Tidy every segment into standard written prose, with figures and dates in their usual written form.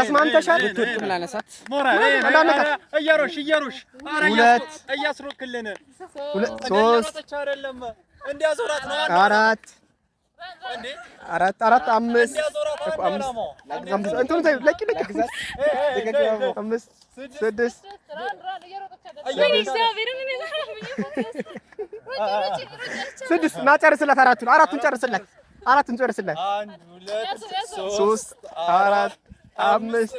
ተስማምተሻል? እያሮሽ እያስሮክልን 3 4 5 እንትን ለቂ 5 6 6 ማጨርስላት አራቱን ጨርስላት 3 4 5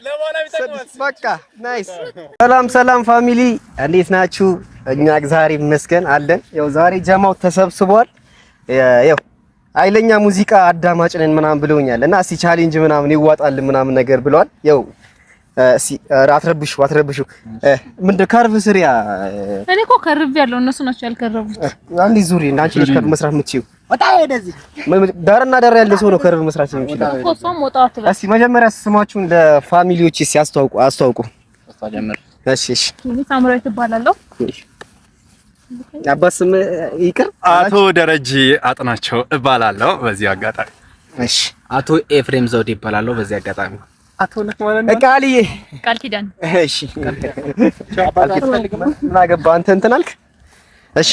6 በቃ ናይስ። ሰላም ፋሚሊ እንዴት ናችሁ? እኛ እግዚአብሔር ይመስገን አለን። ያው ዛሬ ጀማው ተሰብስቧል። ያው አይለኛ ሙዚቃ አዳማጭ ነን ምናምን ብለውኛል እና እስቲ ቻሌንጅ ምናምን ይዋጣል ምናምን ነገር ብለዋል። ያው አትረብሹ ምንድን ከርቭ ስሪያ እኔ እኮ ከርቭ ያለው እነሱ ናቸው ያልከረቡት። አንዴ ዙሪ እና አንቺ ልጅ ከርቭ መስራት የምትችይው ወጣ ወደዚህ ዳርና ዳር ያለ ሰው ነው ከርቭ መስራት የሚችለው እኮ ሰው ወጣት በል። እስቲ መጀመሪያ ስማችሁን ለፋሚሊዎች አስተዋውቁ። እሺ እኔ ሳምራዊት እባላለሁ። አባስም ይቅር አቶ ደረጀ አጥናቸው እባላለሁ በዚህ አጋጣሚ። እሺ አቶ ኤፍሬም ዘውዴ እባላለሁ በዚህ አጋጣሚ። አቶ ነህ ማለት ነው? ቃል ኪዳን። እሺ ማገባ አንተ እንትን አልክ። እሺ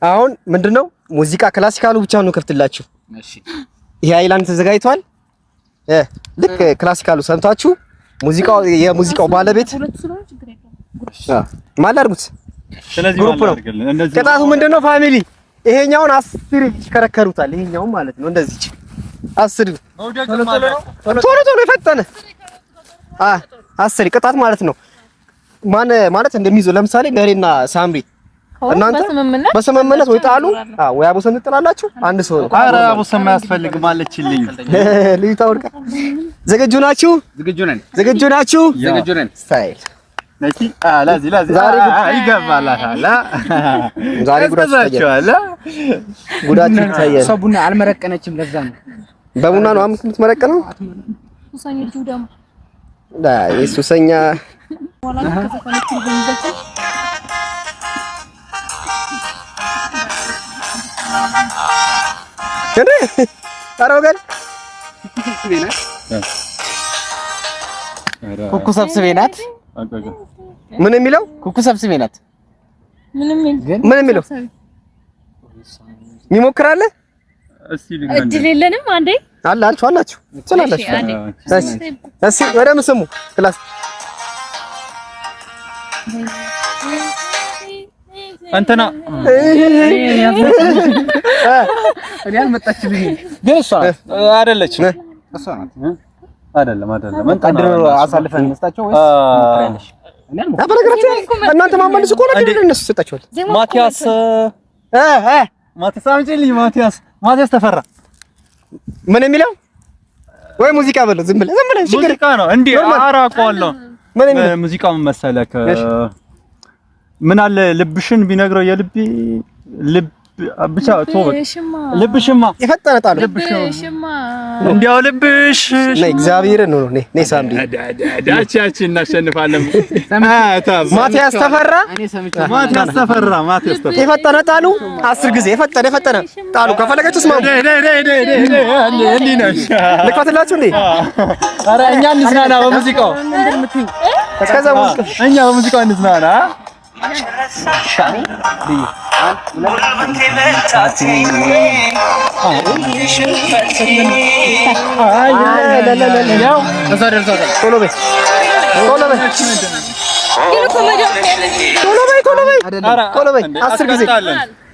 አሁን ምንድነው ሙዚቃ ክላሲካሉ ብቻ ነው ከፍትላችሁ። እሺ ይሄ አይላንድ ተዘጋጅቷል። ልክ ክላሲካሉ ሰምታችሁ የሙዚቃው ባለቤት ማላርጉት። ስለዚህ ግሩፕ ነው። ቅጣቱ ምንድነው ፋሚሊ? ይሄኛውን 10 ይከረከሩታል። ይሄኛውን ማለት ነው እንደዚህ 10 ቶሎ የፈጠነ 10 ቅጣት ማለት ነው። ማን ማለት እንደሚይዘው ለምሳሌ ነሬና ሳምሪ እናንተ በስምምነት ወይ ጣሉ ወይ አቦሰን ትጥላላችሁ። አንድ ሰው ነው። ኧረ አቦሰን አያስፈልግም አለችልኝ። ልዩታ ወርቃ ዝግጁ ናችሁ? ዝግጁ ነን። ስታይል ነሲ ላዚ ይገባል። ዛሬ ጉዳችሁ ይታያል። ሰው ቡና አልመረቀነችም። ለዛ ነው በቡና ነው የምትመረቀነው። ሱሰኞቹ ደግሞ የሱሰኛ ከኔ አሮገን ኩኩ ሰብስቤ ናት። ምን የሚለው ኩኩ ሰብስቤ ናት። ምን የሚለው ይሞክራል። እድል የለንም። አንዴ አላችሁ ትችላላችሁ። እሺ ወደም ስሙ ክላስ አንተና እኔ አልመጣችልኝ ግን እሷ አይደለችም። እሷ ናት አይደለም። አንድሮ አሳልፈን መስጣቸው ወይስ በነገራችሁ እናንተ ማመልሱ እኮ ነው እነሱ ሰጣቸዋል። ማቲያስ አምጪልኝ። ማቲያስ ተፈራ ምን የሚለው ወይ ሙዚቃ በለው። ዝም ብለህ ሙዚቃ ነው እንዴ? አራቀዋለሁ። ሙዚቃው ምን መሰለህ? ምን አለ ልብሽን ቢነግረው የልብ ብቻ ተወው። ልብሽማ የፈጠነ ጣሉ ልብሽማ እንዲያው ልብሽ ነይ እግዚአብሔርን ነው ነይ ሳምሪ ዳቻችን እናሸንፋለን። ማቲያስ ተፈራ የፈጠነ ጣሉ 10 ጊዜ የፈጠነ ጣሉ። ከፈለጋችሁ ስማሙ እንዴ ነሽ ልከተላችሁ እንዴ? ኧረ እኛ እንዝናና በሙዚቃው። እስከዛ ሙዚቃ እኛ በሙዚቃው እንዝናና። ቶሎ በይ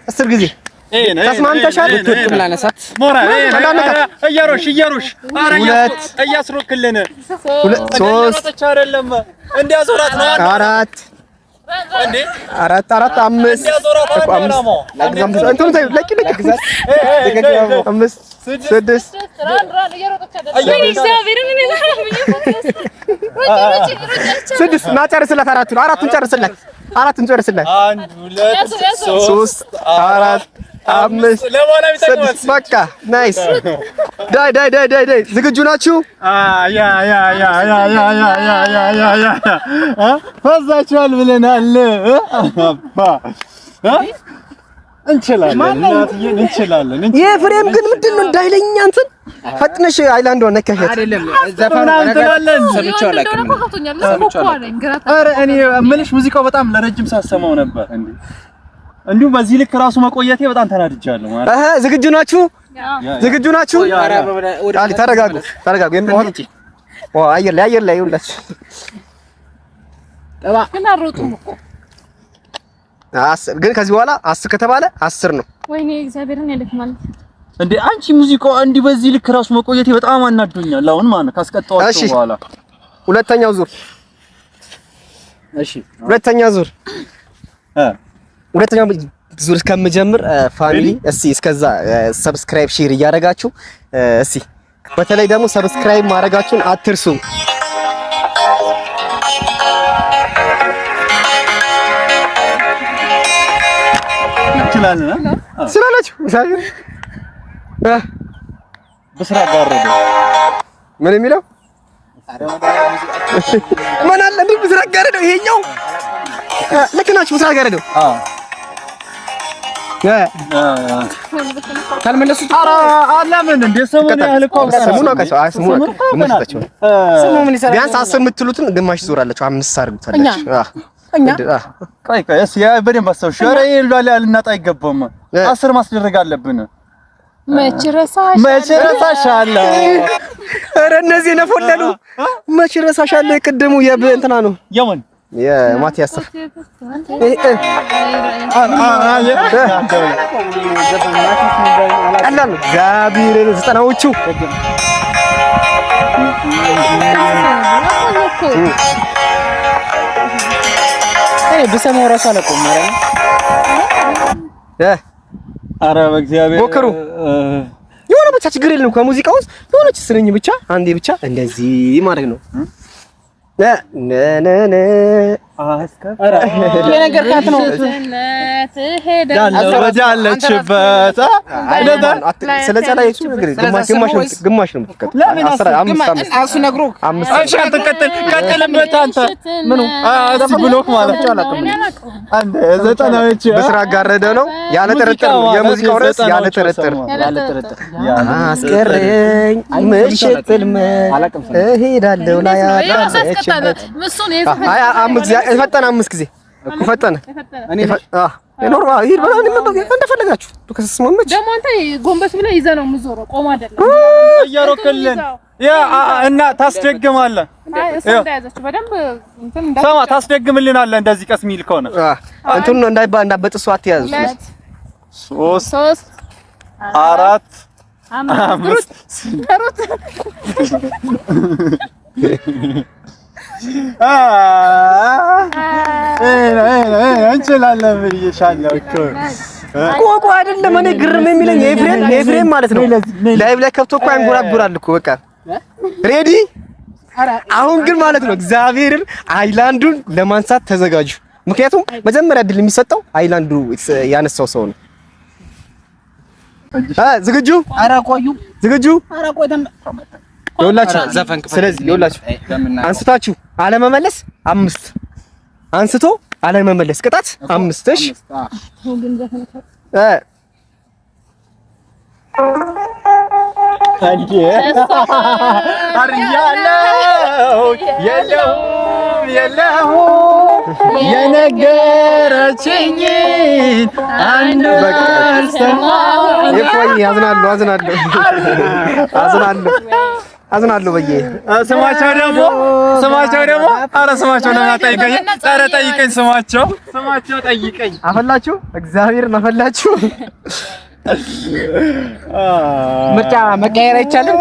10 ጊዜ ተስማምተሻል? እያሮሽ እያስሮክልን 3 4 5 6 ማጨርስላት አራቱን ጨርስላት 3 4 5 6 በቃ ናይስ። ዳይ ዝግጁ ናችሁ? ፈዛችኋል ብለናል። እንችላለን። የፍሬም ግን ምንድነው እንዳይለኛ እንትን ፈጥነሽ አይላንዷን ነካሻት። አይደለም ዘፈኑ ሰምቼው አላውቅም። ኧረ እኔ የምልሽ ሙዚቃው በጣም ለረጅም ሳሰማው ነበር እንዴ። እንዲሁም በዚህ ልክ ራሱ መቆየቴ በጣም ተናድጃለሁ ማለት። ዝግጁ ናችሁ? ዝግጁ ናችሁ? ተረጋጉ። አየር ላይ ይኸውላችሁ። ግን አሮጡም እኮ ግን ከዚህ በኋላ 10 ከተባለ 10 ነው። ወይኔ እግዚአብሔርን ያለክ ማለት እንዴ አንቺ ሙዚቃው እንዲህ በዚህ ልክ ራሱ መቆየቴ በጣም አናዶኛል። አሁን ማለት ካስቀጣዋቸው በኋላ ሁለተኛው ዙር እስከምጀምር ፋሚሊ እስቲ እስከዛ ሰብስክራይብ ሼር እያደረጋችሁ እስቲ በተለይ ደግሞ ሰብስክራይብ ማድረጋችሁን አትርሱ። ስላላችሁ ብስራት ጋረደ ምን የሚለው ማን አለ እንዴ? ብስራት ጋረደው ይሄኛው ልክ ናችሁ። ብስራት ጋረደው ካልመለሱ አላምን እንደ ሰሞኑን ያህል እኮ ቢያንስ 10 የምትሉትን ግማሽ ዞራላችሁ 5 አድርጉታላችሁ። ቆይ እሺ በደንብ አሰብሽ። ኧረ ይላል ልናጣ አይገባም። 10 ማስደረግ አለብን። መች ረሳሻለሁ። ኧረ እነዚህ ነፎለሉ መች ረሳሻለሁ። የቅድሙ የእንትና ነው የምን የማቲያስ ቀላል እግዚአብሔርን 90ዎቹ ብሰማው እራሱ አላውቀውም። ኧረ በእግዚአብሔር ሞክሩ። የሆነ ብቻ ችግር የለም። ከሙዚቃ ውስጥ የሆነች ስንኝ ብቻ አንዴ ብቻ እንደዚህ ማድረግ ነው። የነገር ካት ነው ወዳለችበት ስለጸላይቱ ግማሽ ነው የምትቀጥል። እሱ ነግሮ እሺ ቀጥልበት አንተ ምኑ ብሎክ ማለት አንተ ዘጠናዎች ብስራት ጋረደ ነው ያለ ጥርጥር ነው። የሙዚቃው ርዕስ ያለ ጥርጥር አስቀረኝ ምሽት ህልም እሄዳለሁ ላይ አጣለችበት። ፈጠነ 5 ጊዜ እኮ ፈጠነ። ኖርማል ይሄድ በጣም እንደፈለጋችሁ ከስስማመች ደግሞ አንተ ጎንበስ ብለህ ይዘህ ነው የምዞረው። ቆም አይደለም እያሮክልን እና ታስደግማለህ። ሰማ ታስደግምልናለህ። እንደዚህ ቀስ ሚል ከሆነ እንትኑ እንዳበጥሱ አትያዙ። 3 4 5 እንችላለን ብዬሻለሁ እኮ ቆቆ አይደለም። እኔ ግርም የሚለኝ ኤፍሬም ማለት ነው ላይቭ ላይ ከብቶ እኮ ያንጎራጉራል እኮ በቃ ሬዲ። አሁን ግን ማለት ነው እግዚአብሔርን አይላንዱን ለማንሳት ተዘጋጁ። ምክንያቱም መጀመሪያ እድል የሚሰጠው አይላንዱ ያነሳው ሰው ነው። ዝግጁ? ኧረ ቆዩ። ዝግጁ? ኧረ ቆይተን ይኸውላችሁ ዘፈን። ስለዚህ ይኸውላችሁ አንስታችሁ አለመመለስ 5፣ አንስቶ አለመመለስ ቅጣት 5። እሺ አንዴ አርያለው የለው የነገረችኝ አንድ ባልሰማው ይፎይ አዝናለሁ በየ ስማቸው ደግሞ ኧረ ስማቸው ለምን አጠይቀኝ? ኧረ ጠይቀኝ። ስማቸው ጠይቀኝ። አፈላችሁ እግዚአብሔርን አፈላችሁ። ምርጫ መቀየር አይቻልም።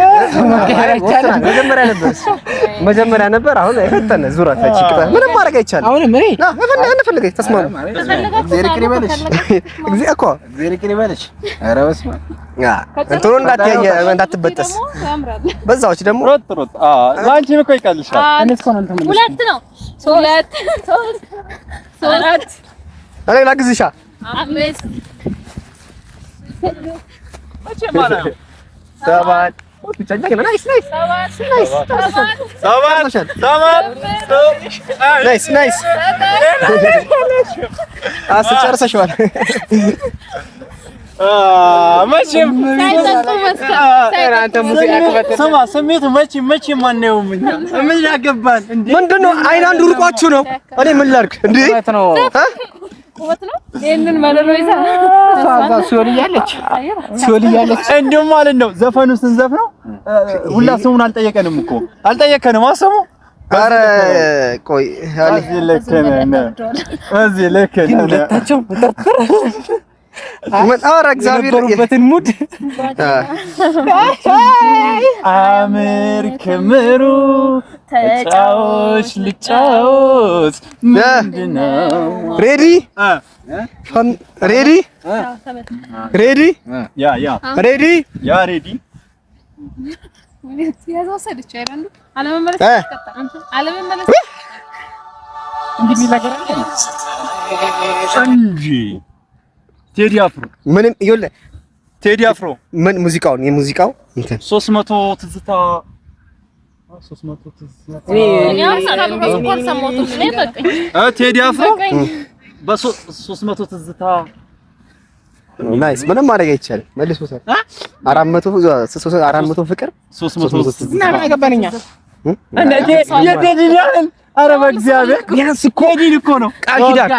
መጀመሪያ ነበር። አሁን የፈተነ ዙራት አጭቅጣ ምንም ማድረግ አይቻልም። አሁን ምን እንደፈለገች ተስማሙ። እግዚአብሔር ይበልሽ። ኧረ በስመ አብ እንትኑ እንዳትበጠስ በዛዎች ደግሞ ሮጥ ላንቺም እኮ ይቀልሻል። እኔስ ኮን እንትን ምን 2 ነው 2 3 እኔ ላግዝሻ 5 7 ብቻኛ ግን ናይስ ጨርሰሽዋል። መቼም ሳይጠጡ መስከር አንተ ሙዚቃ ክፈት። ስማ ስሜቱ መቼም አናየውም እኛ ምን ያገባን እንዴ? ምንድነው አይላንዱ ርቋችሁ ነው? እኔ ምን ላድርግ እንዴ? ነው ወጥ ነው። ይሄንን መለሎ ይዛ ሲወል እያለች እንደው ማለት ነው ዘፈኑ ስንዘፍነው ሁላ ስሙን አልጠየቀንም እኮ አልጠየቀንም። አሰሙ ኧረ ቆይ እዚህ ልክ ነህ ሁለታቸው ኧረ እግዚአብሔር የነበሩበትን ሙድ አምር ክምሩ ተጫዎች ልጫወት ምንድነው? ሬዲ ሬዲ ሬዲ ያ ሬዲ ሬዲ ያዛው ሰደች አይደል? አለመመለስ አለመመለስ እንግዲህ ነገር እንጂ ቴዲ አፍሮ ምንም ይኸውልህ ቴዲ አፍሮ ምን ሙዚቃውን የሙዚቃው እንትን 300 ትዝታ ቴዲ አፍሮ በ300 ትዝታ ናይስ። ምንም ማድረግ አይቻልም። መልሶታል። 400 ፍቅር 300 እና አገባንኛ እንዴ የቴዲ ዲያን ኧረ በእግዚአብሔር ቢያንስ እኮ ቴዲ እኮ ነው ቃል ኪዳን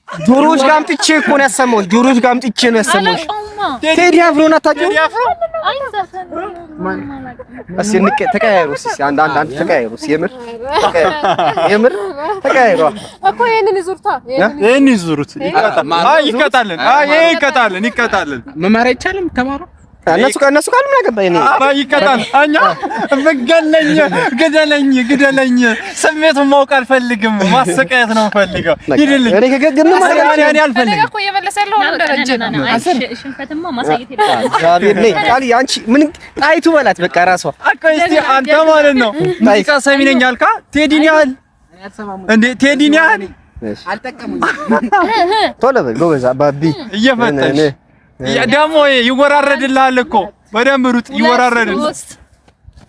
ጆሮዎች ጋር አምጥቼ እኮ ነው ያሰማሁት። ጆሮዎች ጋር አምጥቼ ነው ያሰማሁት። ቴዲ አፍሮን አታውቂውም? እስኪ ተቀያየሩ። እስኪ አንድ ተቀያየሩ። የምር ተቀያየሩ እኮ ይሄንን ይዙርታ ይሄን ይዙሩት ይቀጣልን መማር አይቻልም። ተማሩ እነሱ ጋር ምን አገባኝ እኔ ይቀጣል። እኛ ግደለኝ ስሜቱን ማወቅ አልፈልግም። ማሰቃየት ነው ፈልገው ሂድልኝ። እኔ ከገገነ ማለት እኔ አልፈልግም እኮ እየመለሰለው ነው ደረጀና ሽንፈትማ ማሳየት ይላል። እግዚአብሔር ነኝ ቃል አንቺ ምን ጣይቱ በላት በቃ ራሷ እስኪ አንተ ማለት ነው ሙዚቃ ሰሚ ነኝ አልካ ቴዲን ያህል እንዴ ቴዲን ያህል አልጠቀሙኝ። ቶሎ በል ጎበዝ አባቢ እየፈተሽ ደግሞ ይወራረድልሃል እኮ በደንብ ሩጥ ይወራረድል።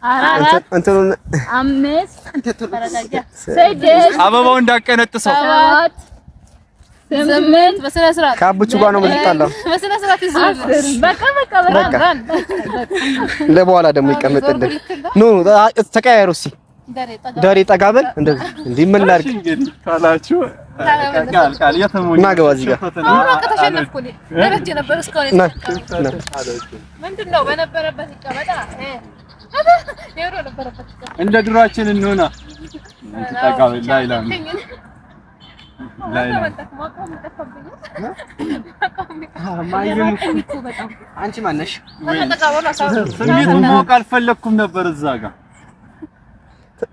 4 እንትኑን 5 6 አበባው እንዳቀነጥሰው 7 8 በስነ ስርዓት ከአቡቹ ጋር ነው የምትጣላው። በስነ ስርዓት ይዘል በቃ ለበኋላ ደግሞ ይቀመጥልህ። ኑ ተቀያየሩ። እስኪ ዳሬ ጠጋ በል እንደዚህ እንዲህ ምን ላድርግ እንግዲህ ካላችሁ ቃል የተሞኝ እናገባ እዚህ ጋር ከተሸነፍኩ ደረጀ ነበር እስካሁን ምንድነው በነበረበት ይቀመጣ የሮ ነበረበት እንደ ድሯችን እንሆና ተጠቃው ላይላም አንቺ ማነሽ? ስሜቱን ማወቅ አልፈለኩም ነበር እዛ ጋር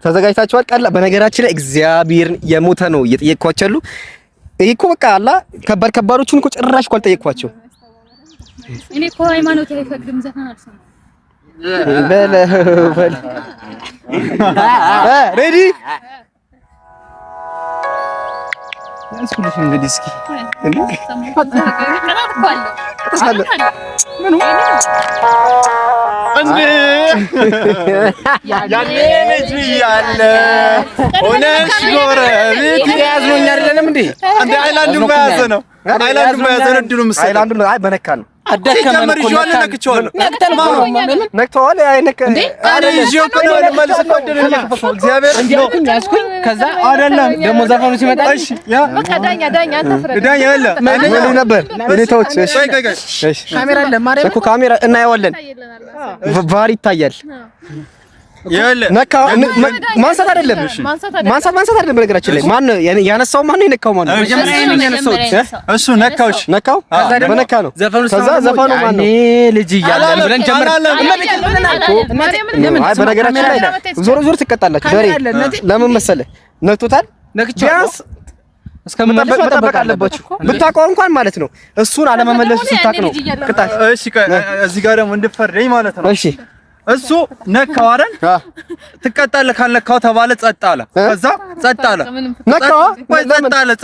ተዘጋጅታችኋል? ቀላ በነገራችን ላይ እግዚአብሔርን የሞተ ነው እየጠየቅኳቸው ያሉ። ይሄ እኮ በቃ አላ ከባዶቹን እኮ ጭራሽ እኮ አልጠየቅኳቸው። እኔ እኮ ሃይማኖት አይፈቅድም ዘፈን አልሰማም። በል ሬዲ ያስኩልሽ እንግዲህ እስኪ ያኔ ልጅ ያለ ሆነሽ ጎረቤት ያዝኖኛ አይደለም እንዴ? እንደ አይላንዱ በያዘ ነው። አይላንዱ በያዘ ነው ድሉ ምስል አይላንዱ ነው። አይ በነካ ነው አዳከመን እኮ ነክቼዋለሁ። ነክተን ነክተዋል። አይነካ እንዴ? አረ ይዤው እኮ ነው መልስ እኮ እንደሌለ እግዚአብሔር እንዲያውቁኝ ያዝኩኝ። ከዛ አይደለም ደግሞ ዘፈኑ ሲመጣ እሺ ያ በቃ ዳኛ አንተ ፍረድ። ዳኛ ያለ ምን ነበር ሁኔታዎች? እሺ እሺ ካሜራ አለ ማርያም እኮ ካሜራ እናየዋለን። ቫር ይታያል። ያለ ነካ ማንሳት አይደለም። ማንሳት አይደለም። በነገራችን ላይ ማን ያነሳው ማን ነው የነካው? ማን ነው መጀመሪያ ያነሳው? እሱ ነካውሽ ነካው። በነካ ነው ከዛ ዘፈኑ ማን ነው? ልጅ እያለን ብለን ጀምረን አይ በነገራችን ላይ ዞሮ ትቀጣላችሁ። ደሬ ለምን መሰለህ ነክቶታል። ቢያንስ መጠበቅ አለባችሁ። ብታውቀው እንኳን ማለት ነው እሱን አለመመለሱ ስታቅ ነው ቅጣት። እሺ እዚህ ጋር ደግሞ እንድፈርደኝ ማለት ነው። እሺ እሱ ነካው አይደል? ትቀጣለህ። ካልነካው ተባለ ጸጥ አለ። ከዛ ጸጥ አለ። ነካው ወይ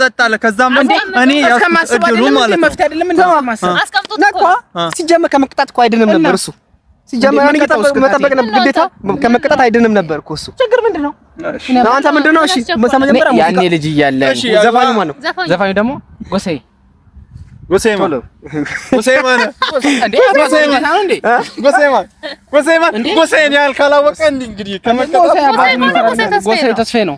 ጸጥ አለ። ከዛም ደግሞ እኔ ያስቀጥሉ ማለት ነው። መፍትሄ አይደለም እንዴ? አስቀምጡት እኮ ነካው ሲጀመር ከመቅጣት እኮ አይድንም ነበር እሱ። ሲጀመር መጠበቅ ነበር ግዴታ። ከመቅጣት አይድንም ነበር እኮ እሱ። ችግር ምንድነው? አንተ ምንድነው? እሺ መጀመሪያ ያኔ ልጅ እያለን ዘፋኙ ማን ነው? ዘፋኙ ደግሞ ጎሳዬ ጎሴማን ጎሴን ያህል ካላወቀ እንግዲህ ጎሴ ተስፋዬ ነው።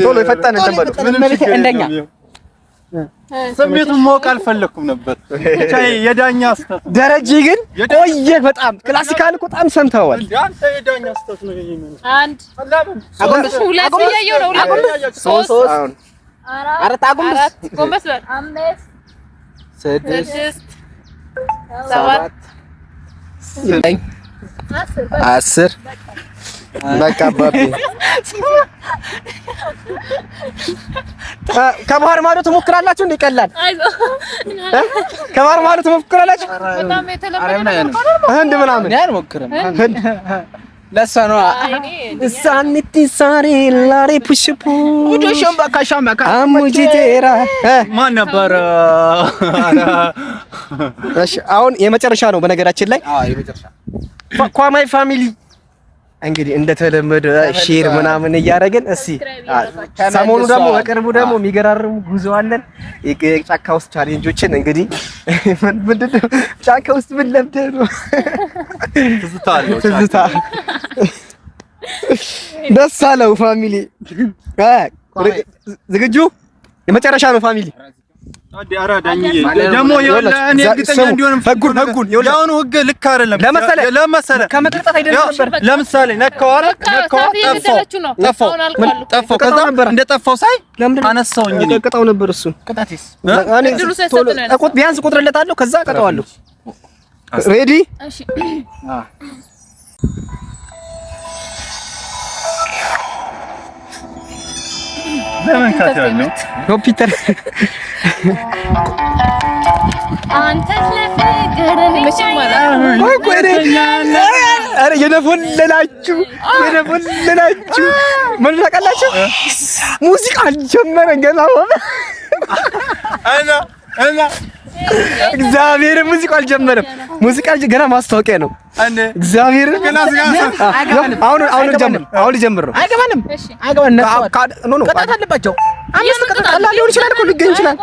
ቶሎ የፈጠነ እንደኛ ስሜቱን ማወቅ አልፈለኩም ነበር። ብቻ የዳኛ ስህተት ደረጀ ግን ቆየ። በጣም ክላሲካል እኮ በጣም ሰምተዋል። አንተ የዳኛ ስህተት ነው የሚሆነው። አንድ ሁለት እያየሁ ነው። ሶስት አራት ጎንበስ በል። አምስት ስድስት ሰባት 10 በቃ አባቢ ከባህር ማዶ ትሞክራላችሁ እንዴ? ቀላል ከባህር ማዶ ትሞክራላችሁ? በጣም የተለመደ ነው። ህንድ ምናምን ያን ሞክረም ለሷ ነው ሳንቲ ሳሪ ላሪ ፑሽፑ ኡጆሽም ባካሻም ባካ አሙጂቴራ ማን ነበር? እሺ አሁን የመጨረሻ ነው በነገራችን ላይ። የመጨረሻ ኳማይ ፋሚሊ እንግዲህ እንደተለመደ ሼር ምናምን እያደረግን እስቲ ሰሞኑ ደግሞ በቅርቡ ደግሞ የሚገራርሙ ጉዞ አለን። የጫካ ውስጥ ቻሌንጆችን እንግዲህ ምንድነው ጫካ ውስጥ ምን ለምደህ ነው? ትዝታ ደስ አለው ፋሚሊ። ዝግጁ? የመጨረሻ ነው ፋሚሊ። ኧረ ዳኝዬ ደግሞ እኔ እርግጠኛ እንዲሆን ህጉን ያውኑ ህግ ልክ አይደለም። ለመሰለ ከመቅጣት አይደለም ነበር። ለምሳሌ ነካው ጠፋው። ከዛ እንደጠፋው ሳይ አነሳውኝ እኔ ቀጣው ነበር። እሱን ቅጣቴስ ቢያንስ ቁጥርለታለሁ፣ ከዛ ቀጣዋለሁ። ሬዲ? እሺ ለምን ካታለው ኮምፒውተር አንተ ለፍቅር አረ የነፈለላችሁ ምን ታውቃላችሁ? ሙዚቃ አልጀመረ ገና እና እግዚአብሔር ሙዚቃ አልጀመረም። ሙዚቃ ገና ማስታወቂያ ነው። እግዚአብሔር አሁን ጀምር ነው። አይገባንም። ቅጣት አለባቸው። አምስት ቅጣት ቀላል ሊሆን ይችላል እኮ ሊገኝ ይችላል።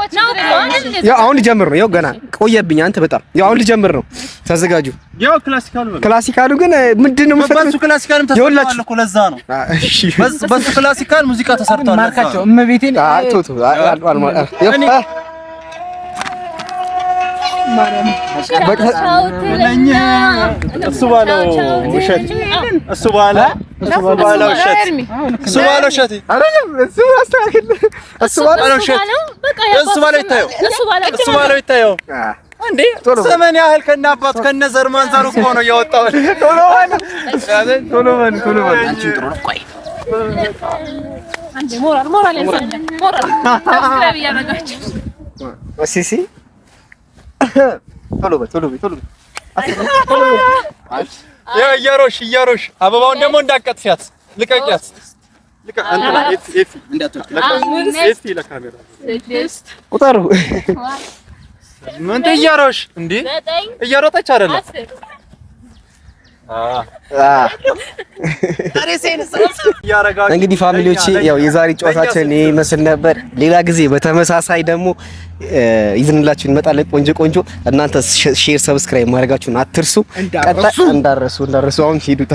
ያው አሁን ሊጀምር ነው። ያው ገና ቆየብኝ። አንተ በጣም ያው አሁን ሊጀምር ነው። ተዘጋጁ። ያው ክላሲካሉ ግን ምንድነው በሱ ክላሲካልም ተሰርቷል እኮ ለዛ ነው። እሺ በሱ ክላሲካል ሙዚቃ ተሰርቷል። ማርካቸው እመቤቴን ቶቶ እሱ ባለው ውሸት ይታየው እንዴ ዘመን ያህል ከነ አባቱ ከነ ዘር ማንዘሩ እኮ ነው ያወጣው። ቶሎ በል አንቺ ጥሩ ነው። ቆይ አንዴ ሞራል ሰብስክራይብ እያደረጋችሁ ሲሲ ቶሎ በል ያው እያሮሽ አበባውን ደግሞ እንዳቀጥፊያት ልቀቂያት። ለካሜራ ቁጠሩ። ምን እያሮሽ እንዴ? እያሮጠች አይደለም። እንግዲህ ፋሚሊዎቼ ያው የዛሬ ጨዋታችን ይመስል ነበር። ሌላ ጊዜ በተመሳሳይ ደግሞ ይዝንላችሁ እንመጣለን። ቆንጆ እናንተ ሼር ሰብስክራይብ ማድረጋችሁን አትርሱ። ቀጣይ እንዳረሱ አሁን ሄዱታ